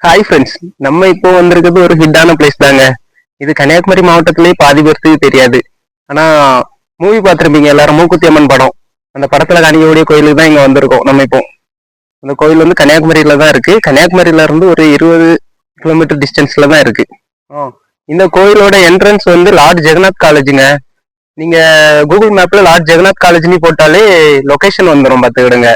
Hi friends, நம்ம இப்போ வந்திருக்கிறது ஒரு ஹிட்டான பிளேஸ் தாங்க. இது கன்னியாகுமரி மாவட்டத்திலேயே பாதி பேருக்கு தெரியாது. ஆனா மூவி பார்த்துருப்பீங்க எல்லாரும், மூக்குத்தி அம்மன் படம். அந்த படத்துல காணிக்கக்கூடிய கோயிலுக்கு தான் இங்க வந்திருக்கோம் நம்ம இப்போ. அந்த கோயில் வந்து கன்னியாகுமரியில தான் இருக்கு. கன்னியாகுமரியில இருந்து ஒரு 20 கிலோமீட்டர் டிஸ்டன்ஸ்ல தான் இருக்கு. இந்த கோயிலோட என்ட்ரன்ஸ் வந்து லார்ட் ஜெகநாத் காலேஜுங்க. நீங்க கூகுள் மேப்ல லார்ட் ஜெகநாத் காலேஜ்னு போட்டாலே லொகேஷன் வந்துடும், பார்த்துக்கிடுங்க.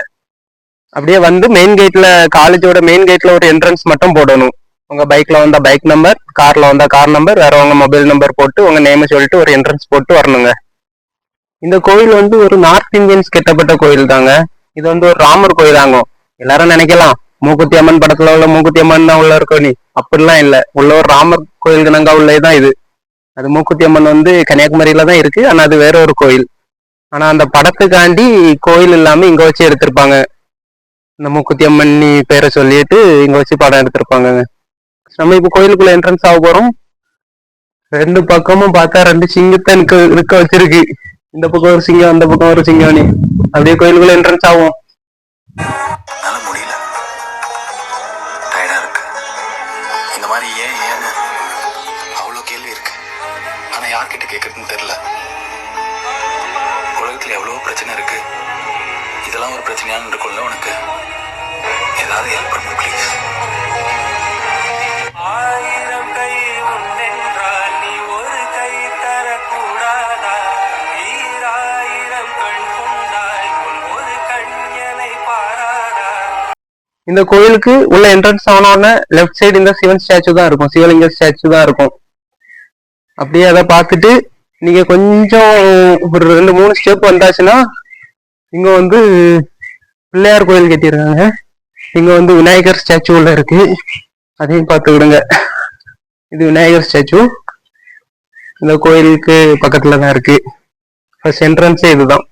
அப்படியே வந்து மெயின் கேட்ல, காலேஜோட மெயின் கேட்ல ஒரு என்ட்ரன்ஸ் மட்டும் போடணும். உங்க பைக்ல வந்தா பைக் நம்பர், கார்ல வந்தா கார் நம்பர், வேற உங்க மொபைல் நம்பர் போட்டு உங்க நேம் சொல்லிட்டு ஒரு என்ட்ரன்ஸ் போட்டு வரணுங்க. இந்த கோயில் வந்து ஒரு நார்த் இந்தியன்ஸ் கட்டப்பட்ட கோயில் தாங்க. இது வந்து ஒரு ராமர் கோயில் ஆகும். எல்லாரும் நினைக்கலாம் மூக்குத்தி அம்மன் படத்துல உள்ள மூக்குத்தி அம்மன் தான் உள்ள இருக்கோ, நீ அப்படிலாம் இல்ல. உள்ள ஒரு ராமர் கோயிலுக்கு நாங்க உள்ளதான் இது. அது மூக்குத்தி அம்மன் வந்து கன்னியாகுமரியில தான் இருக்கு, ஆனா அது வேற ஒரு கோயில். ஆனா அந்த படத்துக்காண்டி கோயில் இல்லாம இங்க வச்சு எடுத்திருப்பாங்க. இந்த மூக்குத்தி அம்மன் பேரை சொல்லிட்டு இங்க வச்சு படம் எடுத்திருப்பாங்க. நம்ம இப்ப கோயிலுக்குள்ள என்ட்ரன்ஸ் ஆக போறோம். ரெண்டு பக்கமும் பார்த்தா ரெண்டு சிங்கத்தை இருக்க வச்சிருக்கு. இந்த பக்கம் ஒரு சிங்கம், அந்த பக்கம் ஒரு சிங்கம். நீ அப்படியே கோயிலுக்குள்ள என்ட்ரன்ஸ் ஆகும். இந்த மாதிரி ஏன் அவ்வளோ கேள்வி இருக்கு. ஆனா யார்கிட்ட கேட்கறதுன்னு தெரியல. உலகத்துல எவ்வளவு பிரச்சனை இருக்கு. இதெல்லாம் ஒரு பிரச்சனையான்னு இருக்கும்ல உனக்கு. ஏதாவது ஹெல்ப் பண்ணும் ப்ளீஸ். ஆயிரம் கை உண்டென்றால் நீ ஒரு கை தரக்கூடாதா? ஈராயிரம் கண் கொண்டாய் ஒரு கண்யனை பாராதா? இந்த கோயிலுக்கு உள்ள என்ட்ரன்ஸ் ஆனோடனே லெஃப்ட் சைடு இந்த சிவன் ஸ்டாச்சு தான் இருக்கும், சிவலிங்க ஸ்டாச்சு தான் இருக்கும். அப்படியே அதை பார்த்துட்டு நீங்க கொஞ்சம் ஒரு 2-3 ஸ்டெப் வந்தாச்சுன்னா இங்க வந்து பிள்ளையார் கோயில் கட்டியிருக்காங்க. இங்க வந்து விநாயகர் ஸ்டாச்சு உள்ள இருக்கு, அதையும் பார்த்து விடுங்க. இது விநாயகர் ஸ்டாச்சு இந்த கோயிலுக்கு பக்கத்துல தான் இருக்கு. ஃபர்ஸ்ட் என்ட்ரன்ஸே இதுதான்.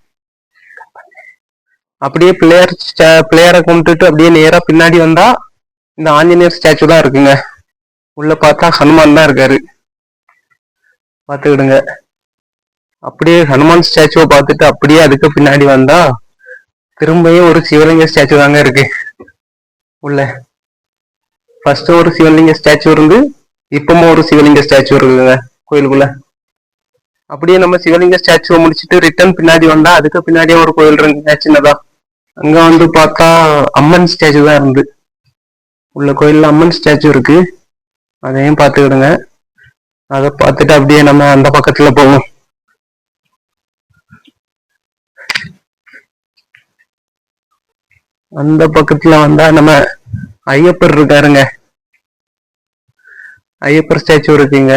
அப்படியே பிள்ளையாரை கும்பிட்டுட்டு அப்படியே நேரா பின்னாடி வந்தா இந்த ஆஞ்சநேயர் ஸ்டாச்சு தான் இருக்குங்க. உள்ள பார்த்தா ஹனுமான் தான் இருக்காரு, பார்த்துக்கிடுங்க. அப்படியே ஹனுமான் ஸ்டாச்சுவை பார்த்துட்டு அப்படியே அதுக்கு பின்னாடி வந்தா திரும்பியும் ஒரு சிவலிங்க ஸ்டாச்சு தாங்க இருக்கு உள்ள. ஃபர்ஸ்ட் ஒரு சிவலிங்க ஸ்டாச்சு இருந்து இப்பவும் ஒரு சிவலிங்க ஸ்டாச்சு இருக்குங்க கோயிலுக்குள்ள. அப்படியே நம்ம சிவலிங்க ஸ்டாச்சுவை முடிச்சுட்டு ரிட்டர்ன் பின்னாடி வந்தா அதுக்கு பின்னாடியே ஒரு கோயில் இருக்கு சின்னதா. அங்க வந்து பார்த்தா அம்மன் ஸ்டாச்சு தான் இருந்து. உள்ள கோயில்ல அம்மன் ஸ்டாச்சு இருக்கு, அதையும் பார்த்துக்கிடுங்க. அதை பார்த்துட்டு அப்படியே நம்ம அந்த பக்கத்துல போவோம். அந்த பக்கத்துல வந்தா நம்ம ஐயப்பர் இருக்காருங்க, ஐயப்பர் ஸ்டாச்சு இருக்குங்க.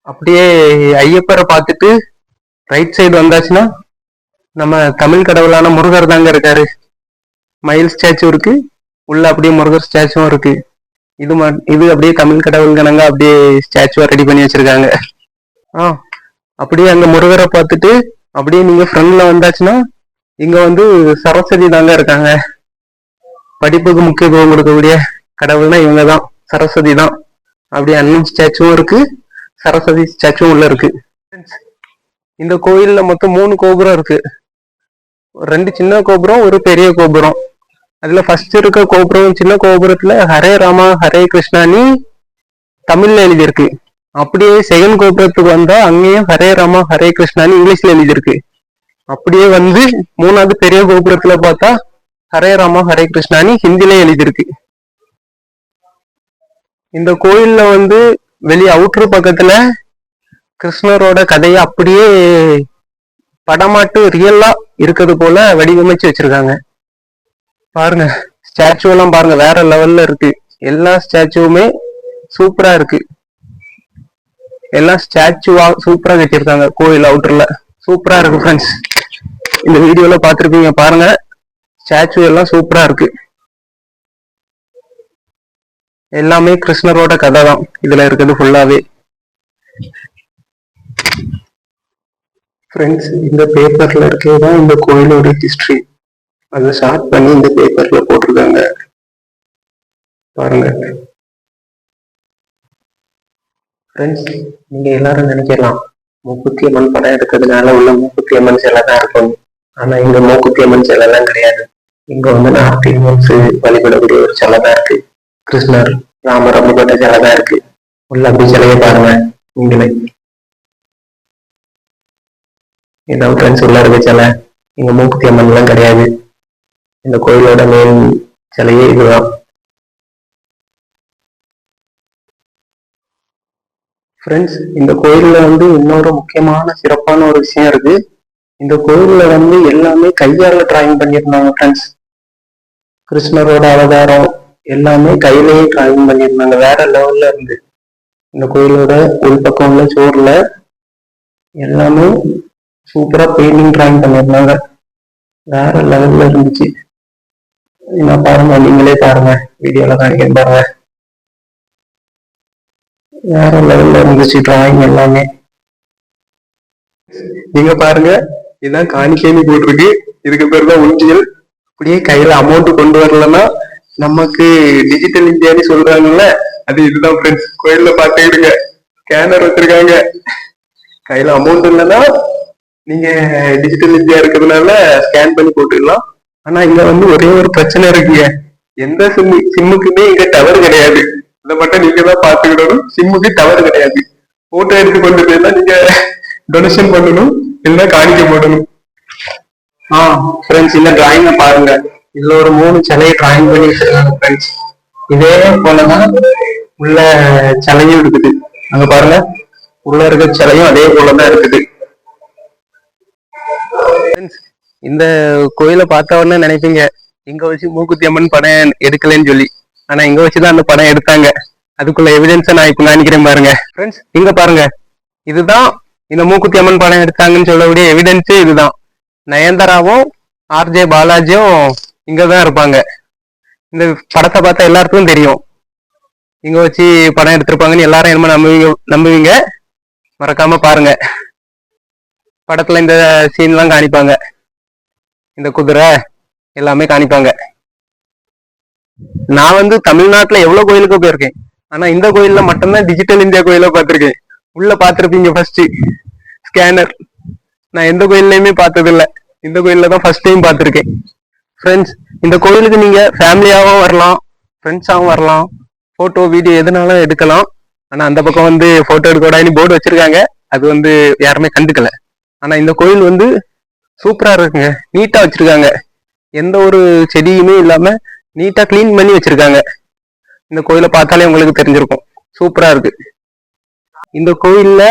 அப்படியே ஐயப்பரை பார்த்துட்டு ரைட் சைடு வந்தாச்சுன்னா நம்ம தமிழ் கடவுளான முருகர் தாங்க இருக்காரு. மயில் ஸ்டாச்சு இருக்கு, உள்ள அப்படியே முருகர் ஸ்டாச்சுவும் இருக்கு. இது அப்படியே தமிழ் கடவுள் கணங்க அப்படியே ஸ்டாச்சுவா ரெடி பண்ணி வச்சிருக்காங்க. அப்படியே அங்க முருகரை பார்த்துட்டு அப்படியே நீங்க ஃப்ரண்ட்ல வந்தாச்சுன்னா இங்க வந்து சரஸ்வதி தாங்க இருக்காங்க. படிப்புக்கு முக்கியத்துவம் கொடுக்கக்கூடிய கடவுள்னா இவங்கதான், சரஸ்வதி தான். அப்படியே அண்ணன் ஸ்டாச்சுவும் இருக்கு, சரஸ்வதி ஸ்டாச்சுவும் உள்ள இருக்கு. இந்த கோயில்ல மொத்தம் 3 கோபுரம் இருக்கு. 2 சின்ன கோபுரம், ஒரு பெரிய கோபுரம். அதுல ஃபர்ஸ்ட் இருக்க கோபுரம், சின்ன கோபுரத்துல ஹரே ராமா ஹரே கிருஷ்ணானி தமிழ்ல எழுதியிருக்கு. அப்படியே செகண்ட் கோபுரத்துக்கு வந்தா அங்கேயும் ஹரே ராமா ஹரே கிருஷ்ணானி இங்கிலீஷ்ல எழுதியிருக்கு. அப்படியே வந்து 3வது பெரிய கோபுரத்துல பார்த்தா ஹரே ராமா ஹரே கிருஷ்ணானி ஹிந்திலே எழுதியிருக்கு. இந்த கோயில்ல வந்து வெளியே அவுட்ரு பக்கத்துல கிருஷ்ணரோட கதையை அப்படியே படமாட்டு ரியலா இருக்கிறது போல வடிவமைச்சு வச்சிருக்காங்க. பாருங்க, ஸ்டாச்சு எல்லாம் பாருங்க, வேற லெவல்ல இருக்கு. எல்லா ஸ்டாச்சுவுமே சூப்பரா இருக்கு. எல்லாம் ஸ்டாச்சுவா சூப்பரா கட்டியிருக்காங்க. கோயில் அவுட்டர்ல சூப்பரா இருக்கு ஃப்ரெண்ட்ஸ். இந்த வீடியோல பாத்துருப்பீங்க, பாருங்க. ஸ்டாச்சு எல்லாம் சூப்பரா இருக்கு. எல்லாமே கிருஷ்ணரோட கதை தான் இதுல இருக்குது ஃபுல்லாவே. ஃப்ரெண்ட்ஸ், இந்த பேப்பர்ல இருக்கிறதான் இந்த கோயிலோட ஹிஸ்டரி. அதை ஷார்ட் பண்ணி இந்த பேப்பர்ல போட்டிருக்காங்க, பாருங்க. ஃப்ரெண்ட்ஸ், நீங்க எல்லாரும் நினைக்கலாம் மூக்குத்தி அம்மன் படம் எடுக்கிறதுனால உள்ள மூக்குத்தி அம்மன் சிலை தான் இருக்கும். ஆனா இங்க மூக்குத்தி அம்மன் சிலை எல்லாம் கிடையாது. இங்க வந்து நார்த் இந்தியன்ஸ் வழிபடக்கூடிய ஒரு சிலை தான் இருக்கு. கிருஷ்ணர் ராமர் அப்படிப்பட்ட சிலை தான் இருக்கு. உள்ள அப்படி சிலையை பாருங்க நீங்களே. இதான் ஃப்ரெண்ட்ஸ் உள்ள இருக்க சிலை. இங்க மூக்குத்தி அம்மன் எல்லாம் கிடையாது. இந்த கோயிலோட மெயின் சிலையே இதுதான். ஃப்ரெண்ட்ஸ் இந்த கோயில்ல இன்னொரு முக்கியமான சிறப்பான ஒரு விஷயம் இருக்கு. இந்த கோயில்ல எல்லாமே கையால டிராயிங் பண்ணியிருந்தாங்க ஃப்ரெண்ட்ஸ். கிருஷ்ணரோட அவதாரம் எல்லாமே கையிலேயே டிராயிங் பண்ணியிருந்தாங்க. வேற லெவல்ல இருந்து இந்த கோயிலோட உள்பக்கம் உள்ள சோர்ல எல்லாமே சூப்பரா பெயிண்டிங் டிராயிங் பண்ணியிருந்தாங்க. வேற லெவல்ல இருந்துச்சு. நான் பாருங்க, நீங்களே பாருங்க, வீடியோல காணிக்கிறேன் பாருங்க. வேற லெவல்ல இருந்துச்சு டிராயிங் எல்லாமே. நீங்க பாருங்க, இதுதான் காணிக்கைன்னு போட்டிருக்கு. இதுக்கு பேர் தான் உண்டியல். அப்படியே கையில அமௌண்ட் கொண்டு வரலன்னா நமக்கு டிஜிட்டல் இந்தியான்னு சொல்றாங்கல்ல, அது இதுதான் ஃப்ரெண்ட்ஸ். கோயில்ல பாத்துக்கிடுங்க, ஸ்கேனர் வச்சிருக்காங்க. கையில அமௌண்ட் இல்லைன்னா நீங்க டிஜிட்டல் இந்தியா இருக்கிறதுனால ஸ்கேன் பண்ணி போட்டுக்கலாம். ஆனா இங்க ஒரே ஒரு பிரச்சனை இருக்குங்க. எந்த சிம்முக்குமே இங்க டவர் கிடையாது. இதை மட்டும் நீங்க தான் பாத்துக்கிடணும். சிம்முக்கு டவர் கிடையாது. போட்டோ எடுத்து கொண்டு போய் தான் நீங்க டொனேஷன் பண்ணணும், இல்லைன்னா காணிக்க போடணும். ஃப்ரெண்ட்ஸ் இந்த டிராயிங்க பாருங்க. இதுல ஒரு 3 சிலையை டிராயிங் பண்ணி வச்சிருக்காங்க ஃப்ரெண்ட்ஸ். இதே போலதான் உள்ள சிலையும் இருக்குது. அங்க பாருங்க, உள்ள இருக்க சிலையும் அதே போலதான் இருக்குது. இந்த கோயிலை பார்த்த உடனே நினைப்பீங்க, இங்க வச்சு மூக்குத்தி அம்மன் படம் எடுக்கலன்னு சொல்லி. ஆனா இங்க வச்சுதான் அந்த படம் எடுத்தாங்க. அதுக்குள்ள எவிடன்ஸை நான் இப்ப காணிக்கிறேன் பாருங்க ஃப்ரெண்ட்ஸ். இங்க பாருங்க, இதுதான் இந்த மூக்குத்தி அம்மன் படம் எடுத்தாங்கன்னு சொல்லக்கூடிய எவிடன்ஸே இதுதான். நயன்தாராவும் ஆர்ஜே பாலாஜியும் இங்கதான் இருப்பாங்க. இந்த படத்தை பார்த்தா எல்லாருக்கும் தெரியும் இங்க வச்சு படம் எடுத்திருப்பாங்கன்னு. எல்லாரும் என்னமோ நம்புவீங்க. மறக்காம பாருங்க. படத்துல இந்த சீன்லாம் காணிப்பாங்க. இந்த குதிரை எல்லாமே காணிப்பாங்க. நான் தமிழ்நாட்டுல எவ்வளவு கோயிலுக்கு போயிருக்கேன். ஆனா இந்த கோயில்ல மட்டும்தான் டிஜிட்டல் இந்தியா கோயில பார்த்திருக்கேன். உள்ள பாத்திருப்பீங்க ஃபர்ஸ்ட் ஸ்கேனர். நான் எந்த கோயில்லையுமே பார்த்தது இல்ல. இந்த கோயில்ல தான் ஃபர்ஸ்ட் டைம் பார்த்திருக்கேன் ஃப்ரெண்ட்ஸ். இந்த கோயிலுக்கு நீங்க ஃபேமிலியாவும் வரலாம், ஃப்ரெண்ட்ஸாவும் வரலாம். போட்டோ வீடியோ எதுனாலும் எடுக்கலாம். ஆனா அந்த பக்கம் போட்டோ எடுக்கூடாதுன்னு போர்டு வச்சிருக்காங்க. அது யாருமே கண்டுக்கல. ஆனா இந்த கோயில் சூப்பரா இருக்குங்க. நீட்டா வச்சிருக்காங்க. எந்த ஒரு செடியுமே இல்லாம நீட்டா கிளீன் பண்ணி வச்சிருக்காங்க. இந்த கோயிலை பார்த்தாலே உங்களுக்கு தெரிஞ்சிருக்கும். சூப்பரா இருக்கு. இந்த கோயில்ல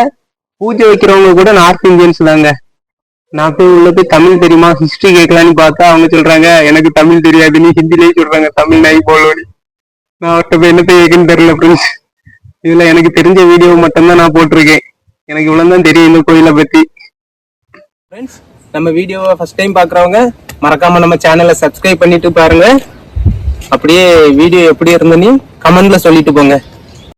பூஜை வைக்கிறவங்க கூட நார்த் இந்தியன்ஸ் தாங்க. நான் போய் உள்ள போய் தமிழ் தெரியுமா ஹிஸ்டரி கேட்கலான்னு பார்த்தா அவங்க சொல்றாங்க எனக்கு தமிழ் தெரியாது, நீ ஹிந்திலேயே சொல்றாங்க தமிழ் நாய் போலோடி. நான் அவர்கிட்ட போய் என்னத்தை கேட்குன்னு தெரியல ஃப்ரெண்ட்ஸ். இதுல எனக்கு தெரிஞ்ச வீடியோ மட்டும்தான் நான் போட்டிருக்கேன். எனக்கு இவ்வளவுதான் தெரியும் இந்த கோயிலை பத்தி. ஃப்ரெண்ட்ஸ், நம்ம வீடியோவை ஃபர்ஸ்ட் டைம் பாக்குறவங்க மறக்காம நம்ம சேனலை சப்ஸ்கிரைப் பண்ணிட்டு பாருங்க. அப்படியே வீடியோ எப்படி இருந்துன்னு கமெண்ட்ல சொல்லிட்டு போங்க.